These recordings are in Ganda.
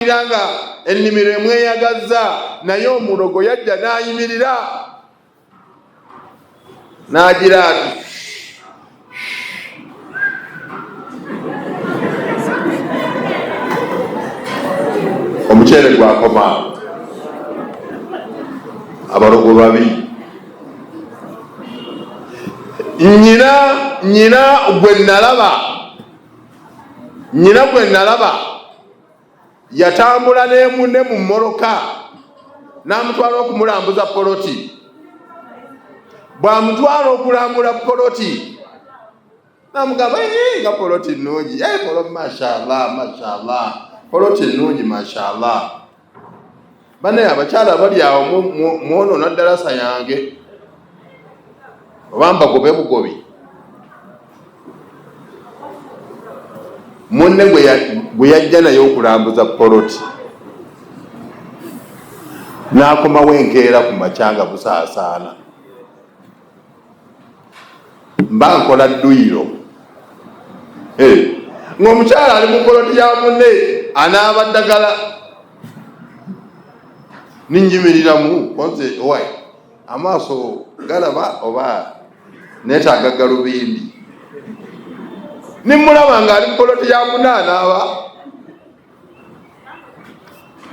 Iranga ennimiro emweyagazza naye omulogo yajja n'ayimirira n'agira ati omuceere gwakoma abalogo babi. nyina gwe nalaba yatambula ne munne mu mmoloka n'amutwala okumulambuza poloti. Bw'amutwala okulambula poloti n'amugamba nga poloti nnungi, mashallah poloti nnungi mashallah. Bane abakyala bali awo mwonoona ddalasa yange oba mbagobe bugobi. Munne bwe yajja naye okulambuza poloti n'akomawo enkeera ku makyanga busaasaana. Mba nkola dduyiro ng'omukyala ali mu poloti ya munne anaaba ddagala ninjimiriramu konze owai amaaso galaba oba neetaaga galubindi. Nimulaba ng'ali mu poloti ya munne anaaba.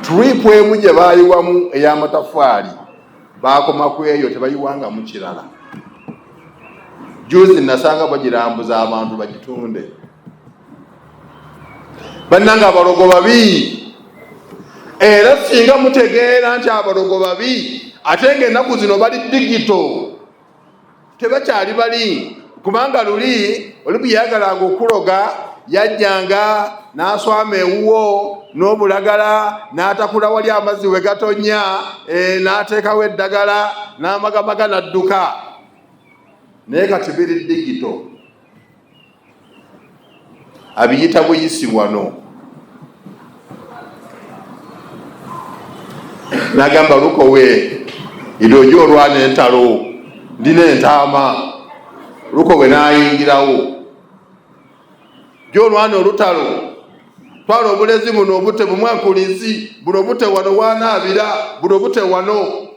Tulipu emu gye baayiwamu ey'amatafaali baakoma ku eyo tebayiwangamu kirala. Juzi nasanga bagirambuza abantu bagitunde. Bannanga abalogo babi, era singa mutegeera nti abalogo babi ate ng'ennaku zino bali digito tebakyali bali. Kubanga luli oli bwe yayagalanga okuloga yajjanga n'aswama ewuwo n'obulagala n'atakula wali amazzi we gatonya n'ateekawo eddagala n'amagamaga n'adduka. Naye kati biri digito abiyita buyisi wano. N'agamba lukowe idooji olwana entalo ndina entaama. Lukowe n'ayingirawo gy'olwana olutalo twala obulezi buno obute bumwankulizi buno obute wano wanaabira buno obute wano.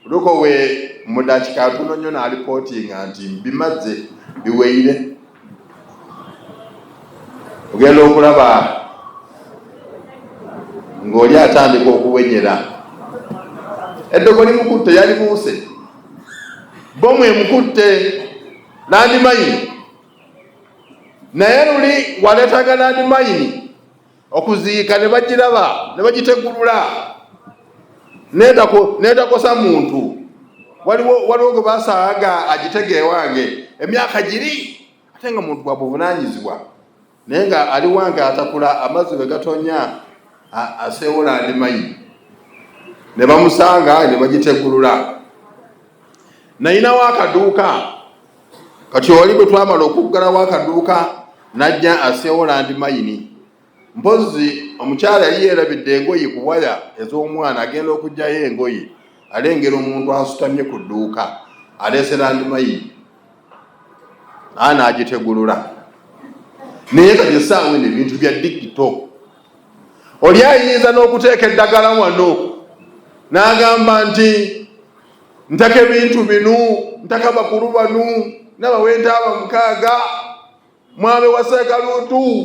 Lukowe mu dakiika ntono nnyo n'alipootinga nti bimaze biweire. Ogenda okulaba ng'oli atandika okuwenyera. Eddogo limukutte yali muuse, bomu emukutte landimayini, naye luli waleetaga landimayini okuziika ne bagiraba ne bagitegulula n'etakosa muntu. Waliwo gwe basaaga agitege ewange emyaka giri ate nga muntu bwa buvunaanyizibwa, naye nga ali wange atakula amazzi we gatonya aseewo landimayini ne bamusanga ne bagitegulula. Nayinawo akaduuka kati oli bwe twamala okuggalawo akaduuka n'ajja aseewo landimayini. Mpozi omukyala yali yeerabidde engoye ku waya ez'omwana agenda okuggyayo engoye, alengera omuntu asutamye ku dduuka aleese landimayini n'agitegulula. Naye kati essaawa eno ebintu bya digito. Oli ayinza n'okuteeka eddagala wano n'agamba nti ntaka ebintu binu, ntaka bakulu banu n'abawenta aba 6 mwabe waseeka luutu.